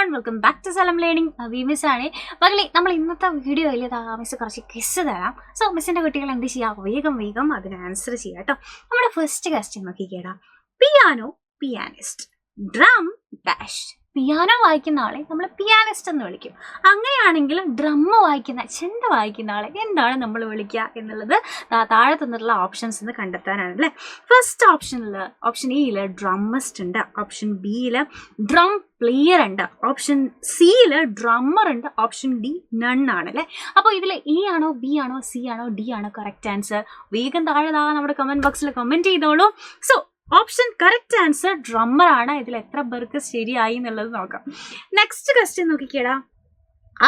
everyone, welcome back to Salam Learning. Miss ആണ് മകളെ. നമ്മൾ ഇന്നത്തെ വീഡിയോയിൽ മിസ് കുറച്ച് ക്വിസ് തരാം. സോ മിസ്സിൻ്റെ കുട്ടികൾ എന്ത് ചെയ്യുക, വേഗം അതിന് ആൻസർ ചെയ്യുക കേട്ടോ. നമ്മുടെ ഫസ്റ്റ് ക്വസ്റ്റ്യൻ നോക്കിക്കേടാ. Piano, pianist, drum dash. Piano വായിക്കുന്ന ആളെ നമ്മൾ പിയാനിസ്റ്റ് എന്ന് വിളിക്കും. അങ്ങനെയാണെങ്കിൽ ഡ്രമ്മ് വായിക്കുന്ന, ചെണ്ട വായിക്കുന്ന ആളെ എന്താണ് നമ്മൾ വിളിക്കുക എന്നുള്ളത് താഴെ തന്നിട്ടുള്ള ഓപ്ഷൻസ് എന്ന് കണ്ടെത്താനാണ് അല്ലേ. ഫസ്റ്റ് ഓപ്ഷൻ എയിൽ ഡ്രമ്മിസ്റ്റ് ഉണ്ട്, ഓപ്ഷൻ ബിയിൽ ഡ്രം പ്ലെയർ ഉണ്ട്, ഓപ്ഷൻ സിയിൽ ഡ്രമ്മർ ഉണ്ട്, ഓപ്ഷൻ ഡി നൺ ആണ് അല്ലേ. അപ്പോൾ ഇതിൽ എ ആണോ, ബി ആണോ, സി ആണോ, ഡി ആണോ കറക്റ്റ് ആൻസർ? വേഗം താഴെ നമ്മുടെ കമൻറ്റ് ബോക്സിൽ കമൻറ്റ് ചെയ്തോളൂ. So option correct answer drummer ആണ്. ഇതിൽ എത്ര പേർക്ക് ശരിയായി എന്നുള്ളത് നോക്കാം. നെക്സ്റ്റ് ക്വസ്റ്റ്യൻ നോക്കിക്കേടാ.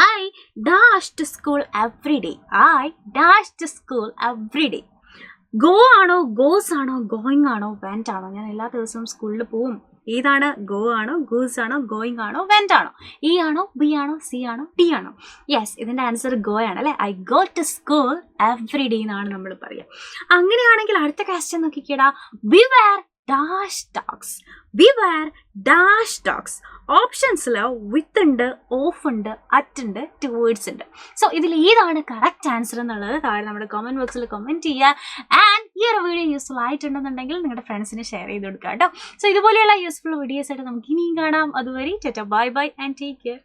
I dash to school every day. I dash to school every day. Go ആണോ, ഗോസ് ആണോ, ഗോയിങ് ആണോ, വെന്റ് ആണോ? ഞാൻ എല്ലാ ദിവസവും സ്കൂളിൽ പോവും. ഏതാണ്? ഗോ ആണോ, ഗൂസ് ആണോ, ഗോയിങ് ആണോ, വെന്റ് ആണോ? ഇ ആണോ, ബി ആണോ, സി ആണോ, ഡി ആണോ? യെസ്, ഇതിൻ്റെ ആൻസർ ഗോ ആണ് അല്ലേ. I go to school every day എന്നാണ് നമ്മൾ പറയുക. അങ്ങനെയാണെങ്കിൽ അടുത്ത ക്വസ്റ്റ്യൻ നോക്കിക്കേടാ. Beware dash dogs. Beware dash dogs. ഓപ്ഷൻസിൽ വിത്ത് ഉണ്ട്, ഓഫ് ഉണ്ട്, അറ്റ് ഉണ്ട്, ടുവേർഡ്സ് ഉണ്ട്. സോ ഇതിൽ ഏതാണ് കറക്റ്റ് ആൻസർ എന്നുള്ളത് താഴെ നമ്മുടെ കമൻറ്റ് ബോക്സിൽ കമൻറ്റ് ചെയ്യുക. ആൻഡ് ഈ ഒരു വീഡിയോ യൂസ്ഫുൾ ആയിട്ടുണ്ടെന്നുണ്ടെങ്കിൽ നിങ്ങളുടെ ഫ്രണ്ട്സിന് ഷെയർ ചെയ്ത് കൊടുക്കുക കേട്ടോ. സോ ഇതുപോലെയുള്ള യൂസ്ഫുൾ വീഡിയോസ് ആയിട്ട് നമുക്ക് ഇനിയും കാണാം. അതുവരെ bye bye and take care.